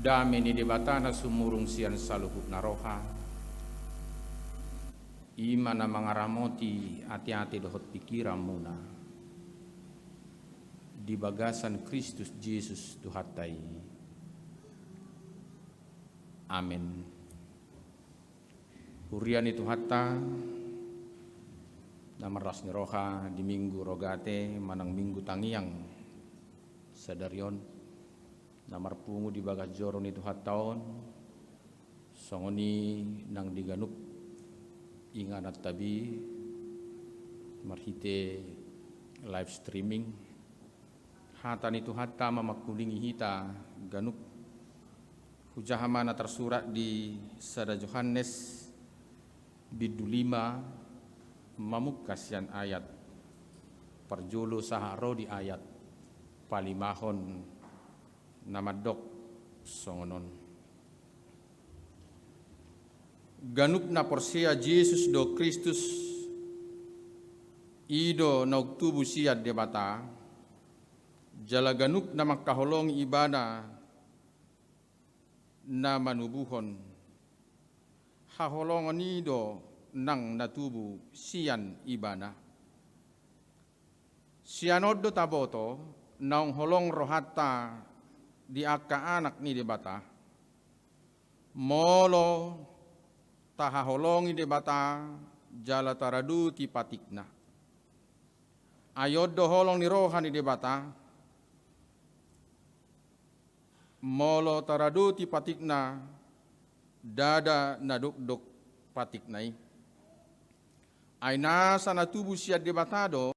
Dami ni debata na sumurong siyan sa lubot na roha. Ima na mga ramoti ati-ati dohot pikiran muna. Di bagasan Kristus Jesus Tuhatay. Amen. Hurian itu hatta na maras ni roha di minggu rogate manang minggu tangiang sadaryon. Namar pungu di bagas joron itu hataon songoni nang diganup inganat tabi marhite live streaming hatan itu hatta mamakulingi hita ganup hujahamana tersurat di Sada Yohanes bidu 5 mamukasian ayat perjulu saharo di ayat palimahon namadok songonon. Ganup na porsia Jesus do Kristus ido naugtubu siya debata jala ganup na makaholong ibada na manubuhon haholongan ido nang natubu siyan ibana siyanod do taboto naung holong rohata di akka anak ni debata molo tahaholongi debata jala taradu ti patikna ayod do holong ni roha ni debata molo taradu ti patikna dada naduk-duk patiknai ay nasa natubu siya debatado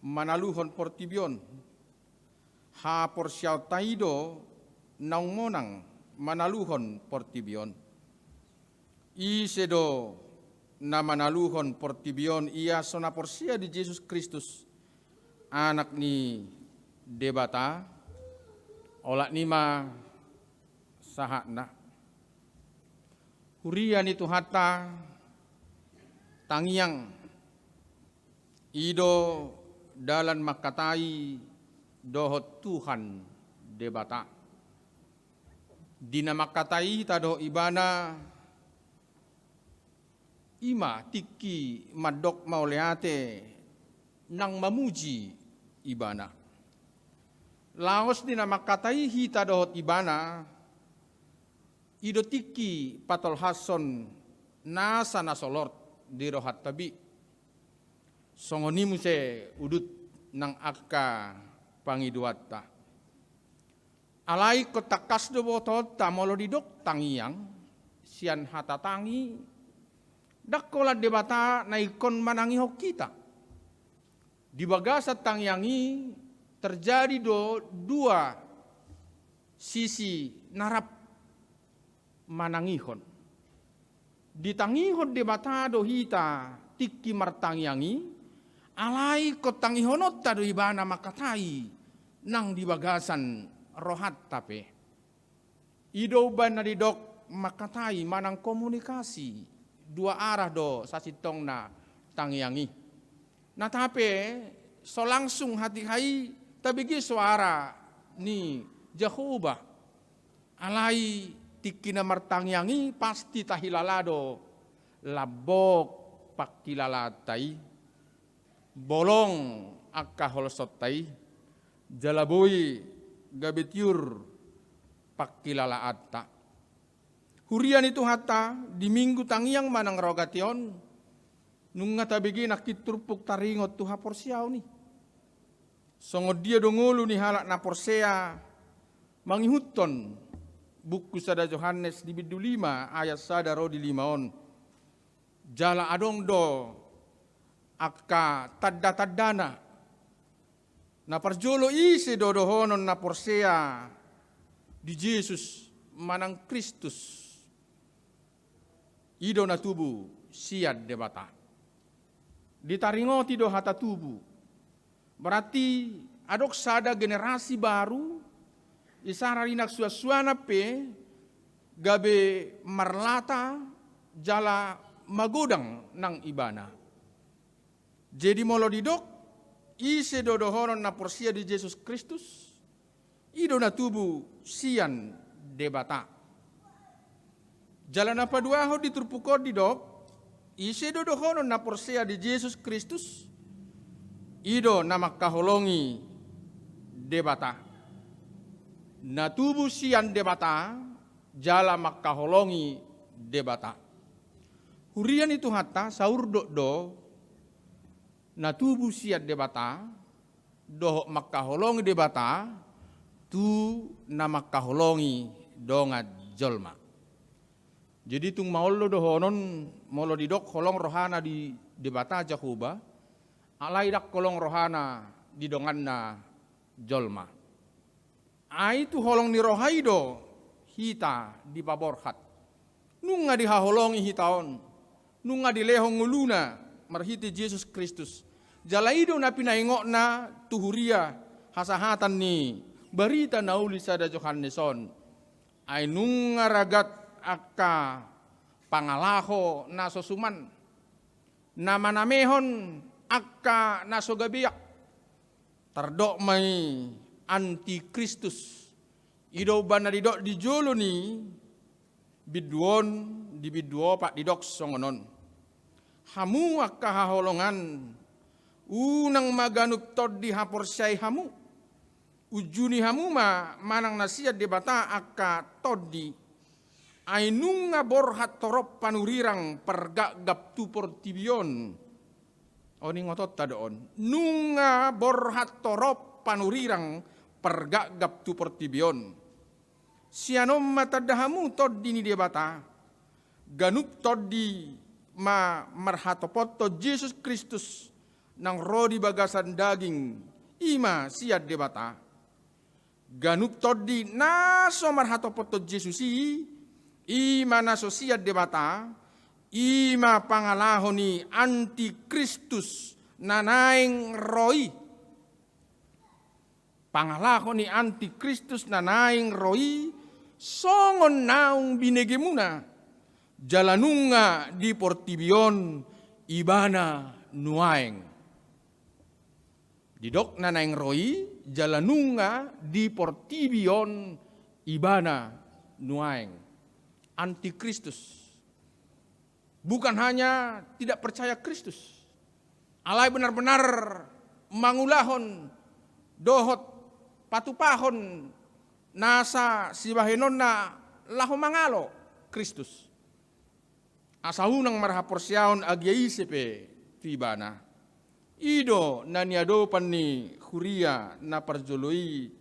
manaluhon portibion ha porsiaw taido naung monang manaluhon portibion isedo na manaluhon portibion iya sona porsia di Jesus Kristus anak ni debata olak nima sahakna hurian itu hatta tangiang ido dalan makatai dohot Tuhan debata dina makatai tado ibana ima tiki madok mauleate nang mamuji ibana laos dina makatai hita dohot ibana ido tiki patol hason nasa nasolort di rohat tabi songonimu se udut nang akka pangiduatta alai kotakas do botot tamolo didok tangiang sian hata tangi dakkola debata naikon manangi hok kita di bagasat tangiangi terjadi dua sisi narap manangihon di tangihon debata do hita tiki martangiangi alai ko tangihonot tado ibana makatai nang di bagasan rohat tape ido ban na didok makatai manang komunikasi dua arah do sasitong na tangiangi na tape so langsung hati hai tabigi suara ni Jehovah alai tiki na martangiangi pasti tahilalado labok pakilalatai bolong akka holsotai jalaboi gabetiur pakilala atta hurian itu hatta di minggu tangiang manang rogation nung ngatabigi nakiturpuk taringot tuha porsiaw ni songod dia dongulu ni halak na porsea mangihuton buku Sada Yohanes di bidu 5 ayat sada ro di 5 jala adong do akka tadda-taddana na parjolo isi dodohonon na porsea di Jesus manang Kristus ido na tubu siad debata ditaringoti do hata tubu berarti adok sada generasi baru isararinak suasana pe gabe marlata jala magodang nang ibana jadi molo didok ise dodohonon na porsia di Jesus Kristus ido na tubu sian debata. Jalan apa dua ho diturpuko di dok, ise dodohono na porsea di Yesus Kristus, ido na makaholongi debata. Na tubuh sian debata, jala makaholongi debata. Hurian itu hatta saur do na tubuh sian debata, doh makaholongi debata, tu na makaholongi donga jolma. Jadi tung maolo dohonon molo didok holong rohana di debata Jakoba, alai dak kolong rohana di donganna jolma. Ai tu holong ni rohaido hita di paborhat. Nunga di haholongi hitaon, nunga di lehong nguluna marhiti Yesus Kristus. Jalaido na pinaingok na tuhuria hasahatan ni barita nauli sada Johanneson. Ai nunga ragat akka pangalaho na sosuman. Namanamehon akka nasogabiak. Tardok may antikristus. Ido ba na didok di jolo ni bidwon di bidwo pak didok songonon. Hamu akka haholongan unang maganup tod di haporsay hamu. Ujuni hamu manang nasiad debata akka toddi. Ay nung nga borhat torop panurirang pergagap tupor tibion. O ni ngotot ta doon. Nung nga borhat torop panurirang pergagap tupor tibion. Sianom matadahamu toddi ni debata. Ganup toddi marhatopot to Jesus Kristus nang rodi bagasan daging ima siad debata. Ganup toddi naso marhatopot to Jesusi ima naso siad debata ima pangalaho ni antikristus nanaing roi. Pangalaho ni antikristus nanaing roi songon naung binegemuna jalanunga di portibion ibana nuaeng. Didok nanaing roi jalanunga di portibion ibana nuaeng. Antikristus. Bukan hanya tidak percaya Kristus. Alai benar-benar mangulahon dohot patupahon nasa sibahenon na laho mangalo Kristus. Asahunang marhaporsyaon agyaisipe tibana. Ido na niadopan ni Huria na parjoloi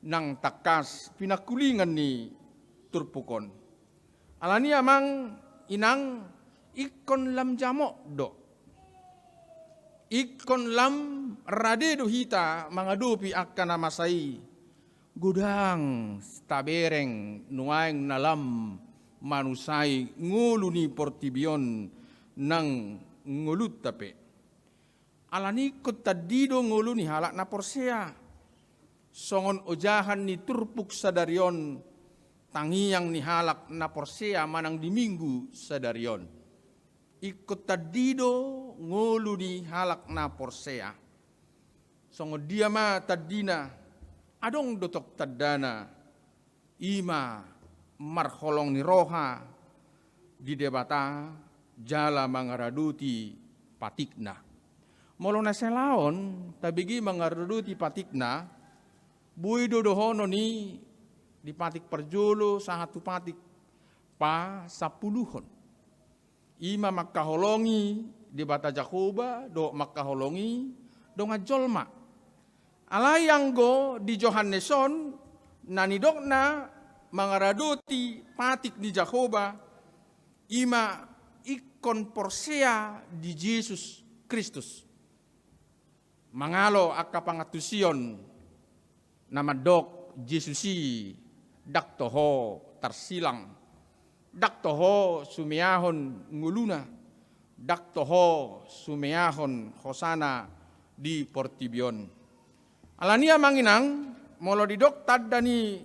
nang takas pinakulingan ni turpukon. Alani amang inang ikon lam jamok do. Ikon lam radedo hita mangadupi akan namasai. Gudang tabereng nuaeng nalam manusai ngulu ni portibion nang ngulut tape. Alani kot tadido ngulu ni halak na porsea. Songon ojahan ni turpuk sadarion tangiyang ni halak na porsea manang di minggu sadarion. Ikut tadido ngulu ni halak na porsea. Songo dia ma tadina adong dotok tadana ima marholong ni roha di debata jala mangaraduti patikna. Molo na selaon tabigi mangaraduti patikna bui dodohono ni di patik perjolo sangat tu patik pa sapuluhon. Ima makaholongi di bata Jakoba do makaholongi do ngajolma. Alayang go di Johanneson nanidok na mangaraduti patik di Jakoba ima ikon porsea di Yesus Kristus. Mangalo akapangatusion namadok Jesusi daktoho tarsilang. Daktoho sumiahon nguluna. Daktoho sumiahon hosana di portibion. Alania manginang molo didok tadani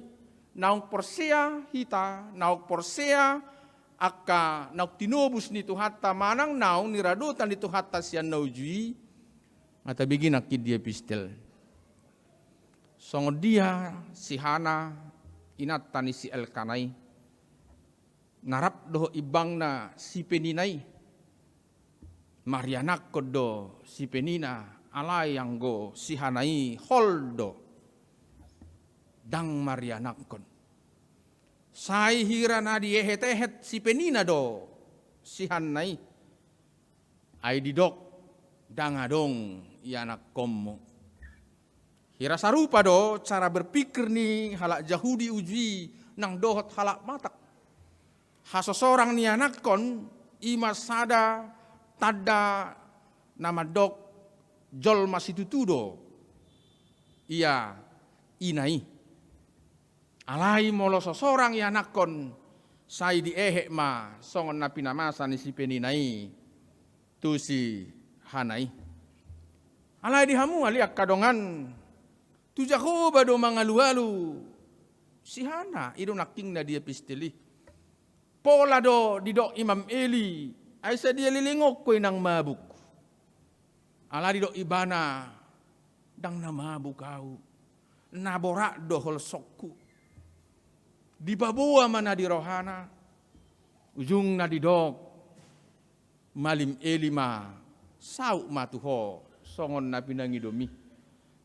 naung porsea hita, naung porsea akka nauk tinubus ni tuhatta manang naung niradutan ni tuhatta sian naujui ngata bigin akid dia pistel. Songo dia si Hana inat tani si Elkanai, narap doho ibang na si Peninai, Marianak kodo si Penina, alay yang go si Hanai holdo, dang Marianak kon. Sai hira na diehet-ehet si Penina do, si Hanai, ay didok, dang adong ianak komo. Hira sarupa do cara berpikir ni halak Yahudi uji nang dohot halak matak. Hasosorang ni anak kon ima sada tada nama dok jol masih tutudo. Ia inai. Alai molo sosorang ya anak kon sai diehek ma songon na pinamasa ni si Peninai tu si Hanai. Alai dihamu aliak kadongan tu Jakoba do mangalu-alu si Hana ido naking na dia pistili. Pola do didok Imam Eli aisa dia lilingok koy nang mabuk. Ala didok ibana dang na mabuk kau. Naborak do hol sokku. Di babua mana di rohana. Ujung na didok malim Eli ma sau matuho songon na pinangidomi.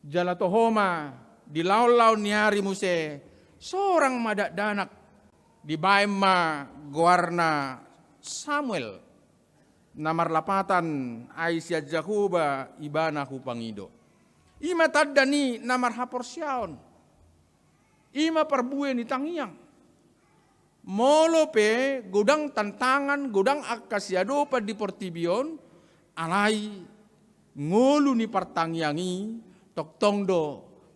Jala tohoma di lau-lau niari muse seorang madak danak di baima goarna Samuel namar lapatan Aisyah Jakoba ibana ku pangido. Ima taddani namar haporsiaon. Ima perbue ni tangiang. Molo pe godang tantangan godang akasiado pa di portibion alai ngolu ni partangiangi tok tongdo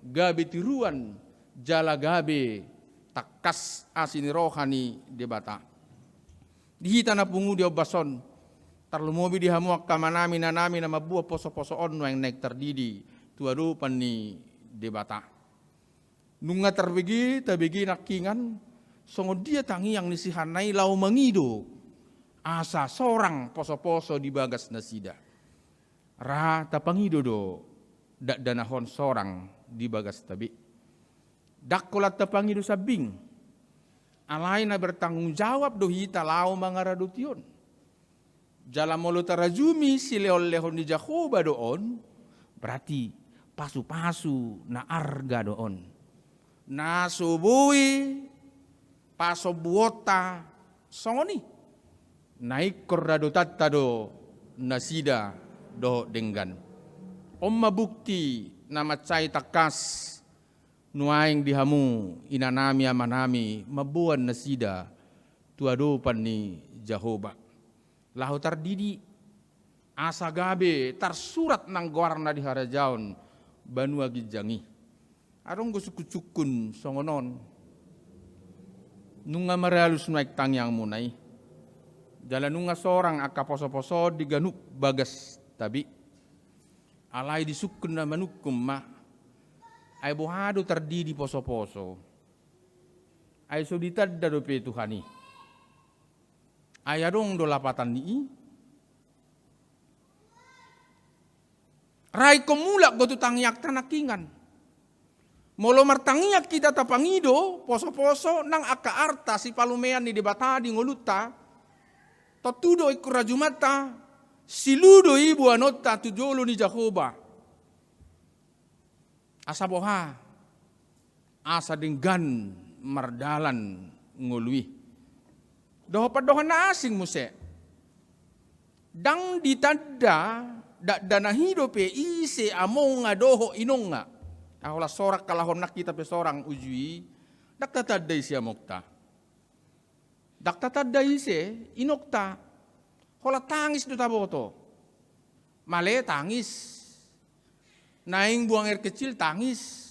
gabe tiruan jala gabe takas asini rohani debata. Dihita na pungu di obason. Tarlumobi di hamuak kamanami nanami na mabuah poso-poso ono yang naik terdidi. Tuadupan ni debata. Nunga terbegi tabegi nakingan. Songo dia tangi yang ni si Hanai lau mangido. Asa sorang poso-poso di bagas nasida. Ra tapangido do. Dak danahon sorang di bagas tabi. Dakkolat tapangido sabing. Alay na bertanggung jawab do hita lau mangaradution. Jala molo tarajumi si leol-lehon di Jakoba doon. Berarti pasu-pasu na arga doon. Na subui paso buota songoni. Naik korrado tattado nasida do denggan. Omma bukti nama cai takas. Nuaing dihamu inanami amanami mabuan nasida tuadupan ni Jahoba. Lahu tardidi asa gabe tarsurat nang goarna di harajaon banua gijangi. Arong gusukun songonon. Nunga maralus naik tangyang munai. Jalan nunga sorang aka poso-poso diganuk bagas tabi. Alai disukun na manukum ma. Ay buhado terdidi poso-poso. Ay suditad do pe Tuhani. Ay adong do lapatan ni. Rai komulak go tu tangyak tanakingan. Molo martangyak kita tapangido poso-poso nang aka arta si palumean ni debata di ngoluta. Totudo ikurajumata siludo ibu anota tujolo ni Jakoba. Asa boha, asa denggan mardalan ngului. Doho padohan na asing muse. Dang ditanda dak dana hidope ise among nga doho inong nga. Ahola sorak kalahon nak kita pe sorang ujui, dak tatadday siya mokta. Dak tatadday ise inokta. Hola tangis do taboto. Male tangis. Naing buang air kecil tangis.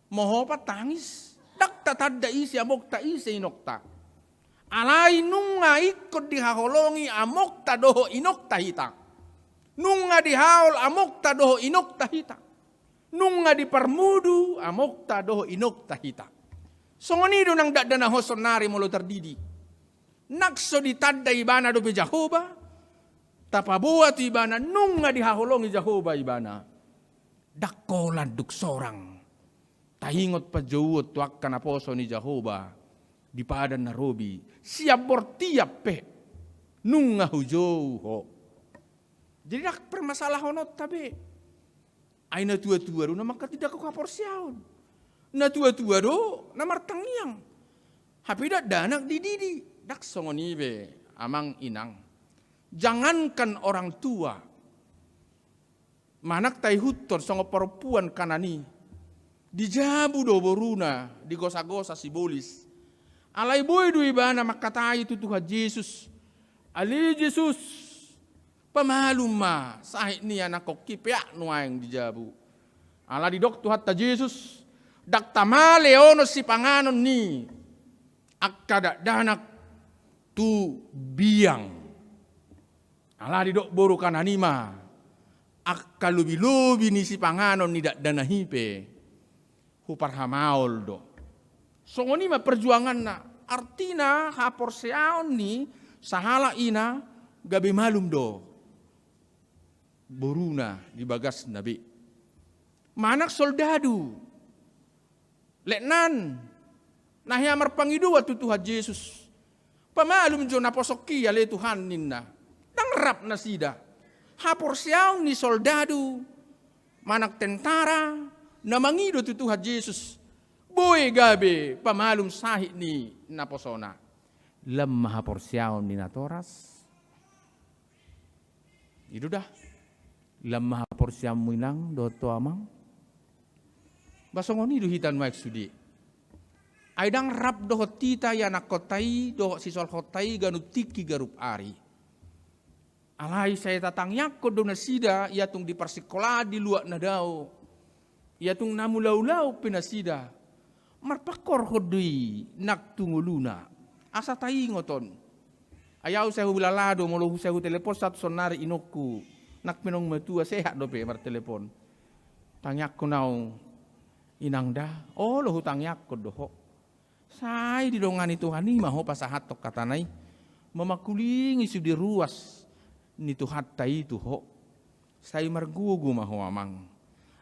Mohopat tangis. Dak tatadda isi amokta isi inokta. Alai nunga ikut dihaholongi amokta doho inokta hita. Nunga dihaol amokta doho inokta hita. Nunga dipermudu amokta doho inokta hita. Songonido nang dak dana hosonari molo terdidi. Nakso ditadda ibana do pe Jahoba. Tapabuat ibana nunga dihaholongi Jahoba ibana. Dakolan duk sorang Taingot pa jauot tuak kanaposo ni Jehovah di padan narobi. Siap bortiap pe. Nung ngahujow ho. Jadi nak permasalah honot tabi. Ay na tua-tua do naman katidak ko kaporsyaon. Na tua-tua do namar tangyang. Hapi da danak dididi. Dak songonibe amang inang. Jangankan orang tua. Manak tay hutor songo perempuan kanani. Dijabu do boruna. Digosa-gosa si bolis. Alay boy do iba na makatai itu Tuhan Yesus. Ali Yesus. Pamalum ma. Sahit ni anak kokipya nuayang dijabu. Ala di dok Tuhan ta Yesus. Dak tamale ono si panganon ni. Akada danak tu biang. Ala di dok boru kananima. Akka lubi-lubi ni si panganon ni dak danahipe. Huparhamaol do. Songoni ma perjuangan na. Artina haporseaon ni sahala ina gabe malum do. Boruna di bagas nabi. Manak soldadu. Leknan. Nahiamar pangidu watu Tuhan Yesus. Pamalum jo naposoki ale Tuhan ninna. Dangrap na sida. Hapor siyaw ni soldadu. Manak tentara. Namangido tu Tuhan Yesus. Boy gabe. Pamalum sahit ni naposona. Lemah hapor siyaw ni natoras. Itu dah. Lemah porsiam minang doto amang. Basongoni duhitan maik sudi. Aidang rap doho tita ya nakotai doho sisol hotai ganutiki garup ari. Alai saya tatang yakko do nasida iatung di persikola di luak nadao. Iatung namulau-lau pinasida. Marpakor hodui nak tunguluna. Asa tai ngoton. Ayaw saya hubilalado molo saya telepon satu sonari inoku. Nak minong matua sehat dope mar telepon. Tangyak ko naong inang dah. Oh lo hutangyak ko doho. Say di dongan itu hani maho pasahat tok katanay. Mamakuling isu di ruas ni tuhat tay itu ho. Say margugu maho amang.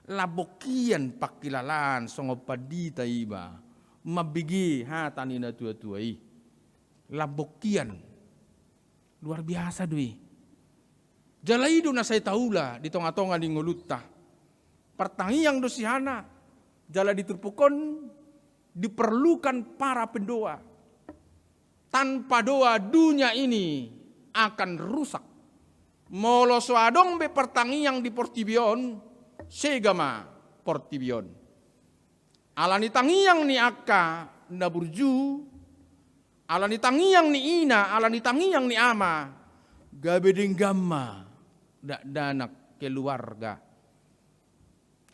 Labokian pakilalan songopadi taiba. Mabigi hatani na tua-tuai. Labokian. Luar biasa dui. Jalaido na say taula di tonga-tonga di ngulutta. Pertangiyang dosihana. Jala diturpukon diperlukan para pendoa. Tanpa doa dunia ini akan rusak. Molo suadong be pertangiyang di portibion. Segama portibion. Alani tangiyang ni akka na burju. Alani tangiyang ni ina. Alani tangiyang ni ama. Gabeding gamma. Dak danak keluarga.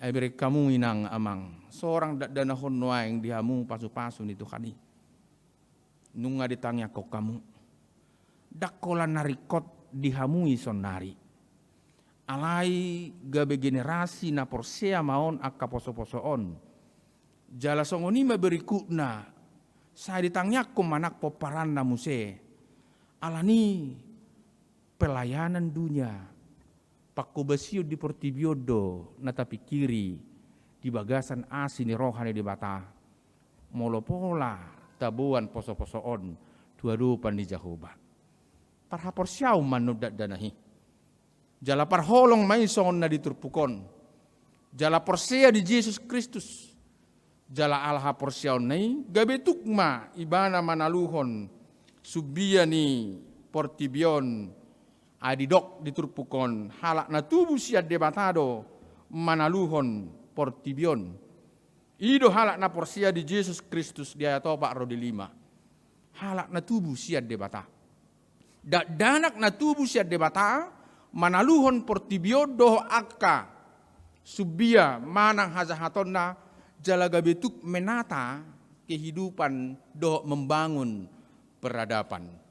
Ay beri kamu inang amang. Seorang dak danahon nuaing dihamu pasu-pasu nitu kani. Nunga ditanya kok kamu. Dak kola narikot dihamui sonari. Alai gabe generasi na porsea maon akka poso-posoon. Jala songoni berikutna. Saya ditanya ko manak poparan na muse. Alani pelayanan dunia. Pakubasio di portibiodo na tapi kiri di bagasan asini rohani di bata molopola tabuan poso-posoon tuadupan di Jehovah parhapor siyaw manudat danahi jala parholong may songon na diturpukon jala porsea di Jesus Kristus jala alhapor siyaw nay gabe tukma ibana manaluhon subiya ni portibion adidok diturpukon halak na tubuh siad debatado manaluhon portibion ido halak na porsia di Jesus Kristus dia topak rodi 5 halak na tubuh siad debata danak na tubuh siad debata manaluhon portibio doh akka subia manang hazahaton na jalaga betuk menata kehidupan doh membangun peradaban.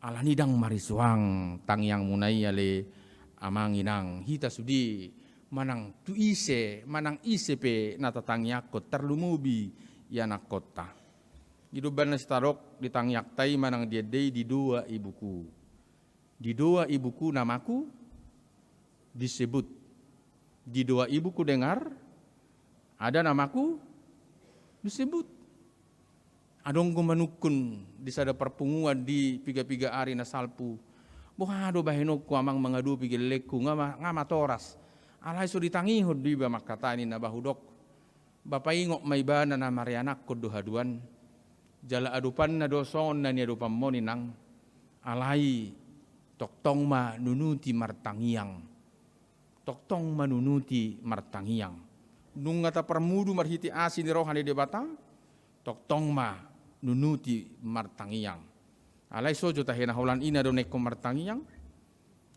Alani dang marisuang tangyang munay ale amang inang hita sudi manang tuise manang isepe natatangyak ko terlumubi yanak kota. Giduban na starok ditangyak tay manang diedey di 2 ibuku. Di 2 ibuku namaku disebut. Di 2 ibuku dengar ada namaku Disebut. Adong ko manukun di sada perpunguan di piga-piga ari na salpu. Buhado bahinog ko amang mga du pigilek ko nga matoras. Alay so ditangihod di ba makatani na bahudok. Bapaingok may ba na marianak ko duhaduan. Jala adupan na doson na niya adupan mo ninang. Alay toktong manunuti martangiyang. Toktong manunuti martangiyang. Nung ngata permudu marhiti asin ni rohani de bata. Toktong manunuti martangiyang. Alay sojo tahena holan ina do neko martangiyang.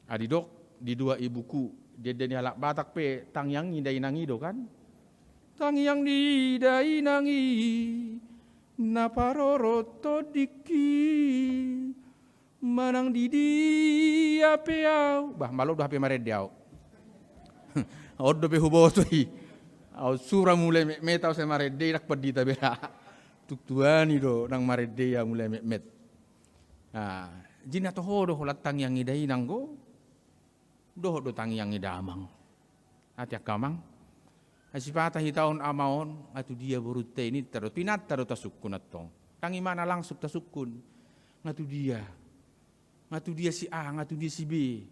Adidok di dua ibuku. Dia halak batak pe tangyang idai nangi do kan. Tangyang di idai nangi. Naparoroto diki. Manang didi apeau. Bah malu dah ape marediau. Odo pe hubotoi. Au sura mulai metau se marede nak pedita bera. Tuktuani do nang marede ya mulai met. Nah, jina to hodo holat tang yang idai nanggo. Do tang yang idamang. Ati akamang. Asipata hitaon amaon atu dia burute ini terus pinat terus tasukun atong. Tangi mana langsung tasukun. Ngatu dia. Ngatu dia si A, ngatu dia si B.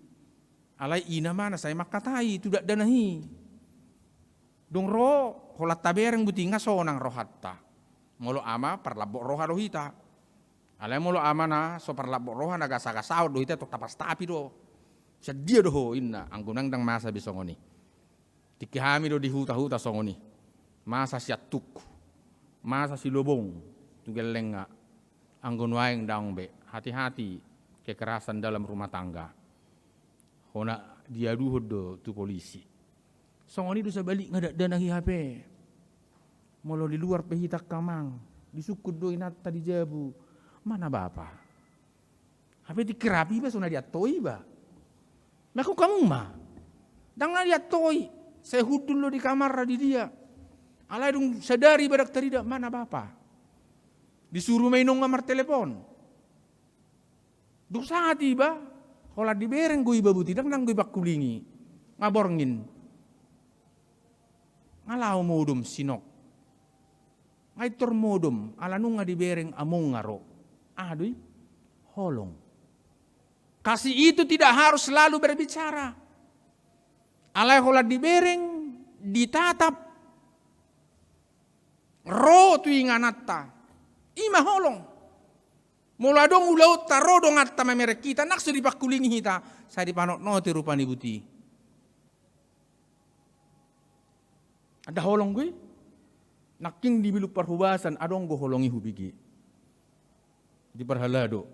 Alay ina mana saya makatai tidak danahi. Dong ro holat tabereng buti ngaso nang rohatta. Molo ama parlabok roha rohita. Alay molo ama na so parlabok roha nagasagasaw dohita tok tapas tapi do. Sedia doho inna anggunang dang masa bisongoni. Tikihami do di huta-huta songoni. Masa siatuk. Masa si lobong. Tugeleng nga. Anggun waeng daong be. Hati-hati kekerasan dalam rumah tangga. Hona dia duhod do tu polisi. Songoni do sa balik ngadak danahi HP. Molo di luar pehitak kamang. Disukud do inata di jabu. Mana bapa? HP dikerapi ba sona diatoi ba? Naku kamu mah. Dang na diatoi. Saya hudun lo di kamar di dia. Alay dong sadari badak terida mana bapa. Disuruh mainong ngamar telepon. Duk saat iba. Kalau dibereng gue iba buti dang nang gue bakulingi. Ngaborngin. Ngalau modum sinok. Ngaitor modum. Alanung nga dibereng among ngaro. Aduh. Holong. Kasih itu tidak harus selalu berbicara. Alay holat dibereng, ditatap, ro tu inganatta, ima holong. Mula dong ulaut ta ro dong atta memerek kita, nak sudi pakulingi hita, saya dipanok no ti rupani buti. Ada holong gue, naking dibiluk perhubasan, adong go holongi hubigi. Di perhalado,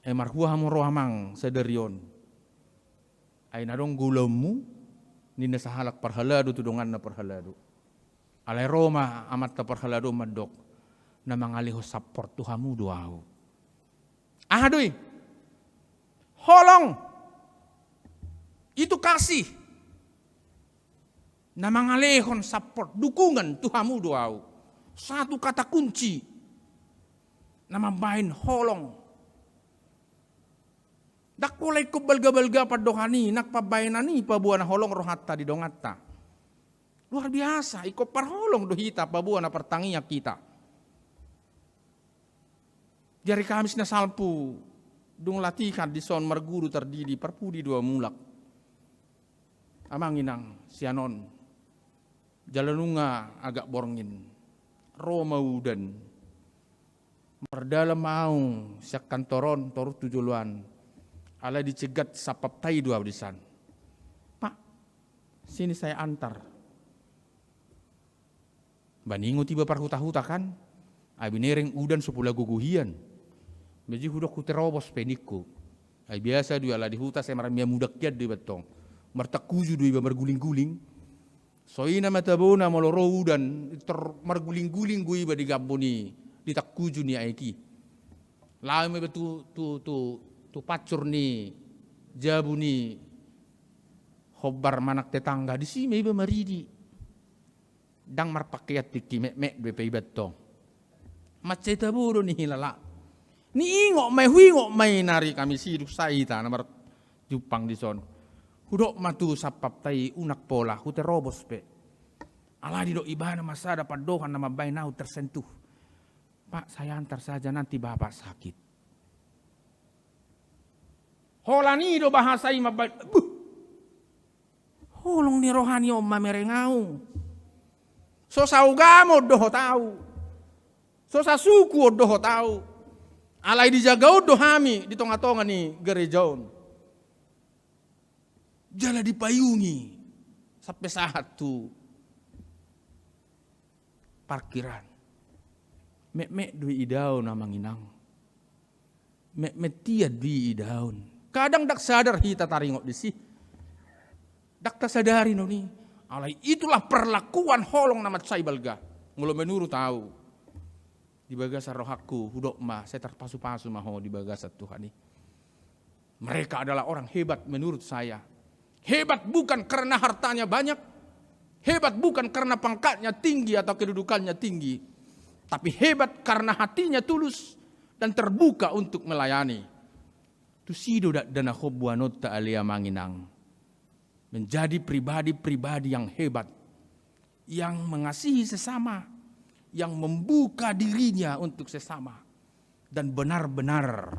marhuah mo rohamang sederion. Ay nadong gulamu ni nasahalak parhalado tudungan na parhalado. Alay Roma amat ta parhalado madok na mangaliho support tuhamu duaw. Ahadoy. Holong. Itu kasih. Na mangalihon support dukungan tuhamu duaw. Satu kata kunci. Na mabahin holong. Dakulay ko balga-balga padohani, nakpabayanani pabuan na holong rohatta di dongatta. Luar biasa, iko parholong dohita pabuan na pertangiya kita. Jari Kamis na salpu, dung latihan di son marguru terdidi perpudi dua mulak. Amanginang sianon, jalanunga agak borngin, Roma udan, merdalam mau siak kantoron torut tujuluan. Ala dicegat sapap tai dua disan. Pak, sini saya antar. Baningo tiba parhuta-huta kan. Abinereng udan sepula guguhian. Beji hudok kuterobos penikku. Ay biasa dua ala di huta saya maramia mudak yad di betong. Martakuju dua marguling-guling. Soina matabona moloro udan marguling-guling gue iba digabuni ditakuju ni aiki. Lame betu tu pacur ni jabu ni hobar manak tetangga di sini iba maridi dang marpakyat tiki mek be peibat to maceta buru ni hilala ni ingok mai nari kami siduk saita namar jupang di son hudok matu sapap tai unak pola hute robos pe Ala di do ibana masa dapat dohan nama bayi nau tersentuh. Pak, saya antar saja, nanti bapak sakit. Holani do bahasai mabay. Holong ni rohani om mamerengau. So saugamo doho tahu. So sasuku doho tahu. Alai dijagao dohami di tonga-tonga ni gerejaon. Jala dipayungi sampai saat tu parkiran. Mek dui idaun namang inang. Mek tiad dui idaun. Kadang dak sadar hita taringok disi. Dak tak sadari no ni. Alai itulah perlakuan holong nama cai balga. Ngulo menurut tahu. Di bagasa rohaku hudok mah saya terpasu-pasu maho di bagasa Tuhan ini. Mereka adalah orang hebat menurut saya. Hebat bukan karena hartanya banyak. Hebat bukan karena pangkatnya tinggi atau kedudukannya tinggi. Tapi hebat karena hatinya tulus dan terbuka untuk melayani. Tusido dana hobbuanot alia manginang. Menjadi pribadi-pribadi yang hebat. Yang mengasihi sesama. Yang membuka dirinya untuk sesama. Dan benar-benar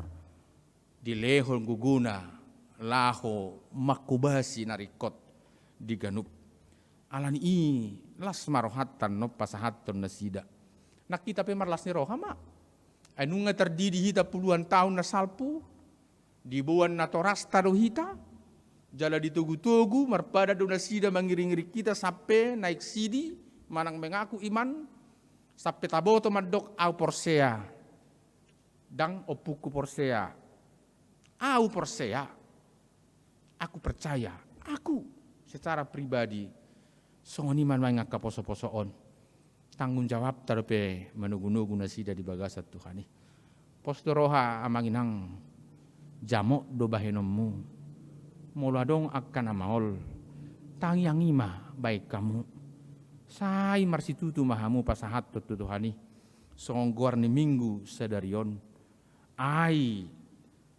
dilehol guguna. Laho makubasi narikot diganup. Alani i las marohatan no pasahaton nasida. Nak kita pemarlas ni rohama. Anu nga terdiri hita puluhan tahun na salpu. Dibuan na torasta do hita. Jala ditugu-tugu marpada do nasida mangiring-iri kita sampai naik sidi. Manang mengaku iman. Sampai taboto madok au porsea. Dang opuku porsea. Au porsea. Aku percaya. Aku secara pribadi. Songoniman mga kaposo-posoon. Tanggung jawab tarupe menugu-nugu nasida di bagasa Tuhan. Postoroha amanginang jamok do bahenommu. Moladong akan amaol. Tangyang ima baik kamu. Sai marsitutu mahamu pasahat tutuhani. Songgor ni minggu sedarion. Ai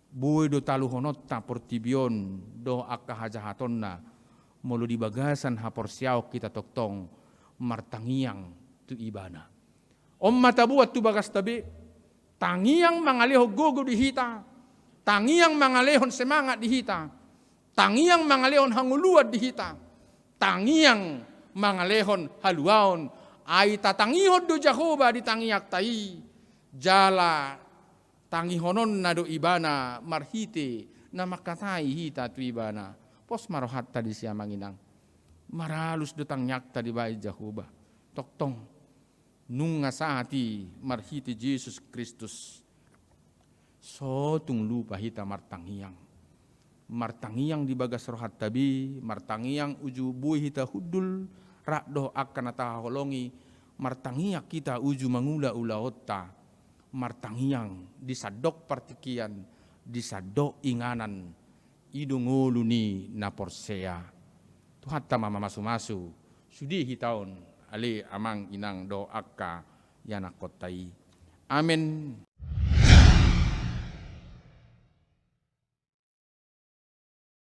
buoi do taluhonot ta portibion do akahajahatonna. Mulu di bagasan haporsiaw kita toktong martangiang tu ibana. Om mata buat tu bagas tabi. Tangiang mangaleho gogo di hita. Tangiang mangalehon semangat di hita. Tangiang mangalehon hanguluat di hita. Tangiang mangalehon haluaon. Ai tatangihon do Jahoba di tangiak tai. Jala tangihonon na do ibana marhite na makatai hita tu ibana. Pos marohat tadi siya manginang. Maralus do tangiak tadi bai Jahoba. Toktong. Nung nga sa hati marhiti Jesus Kristus. So tung lupa hita martangiang. Martangiang di bagas rohat tabi. Martangiang uju buih hita hudul. Rakdo akan nataholongi. Martangiak kita uju mangula-ula otta. Martangiang disadok partikian. Disadok inganan. Idungulu ni naporsea. Tuhat tama masu-masu. Sudi hitaon. Ali amang inang do akka yanakotai. Amin.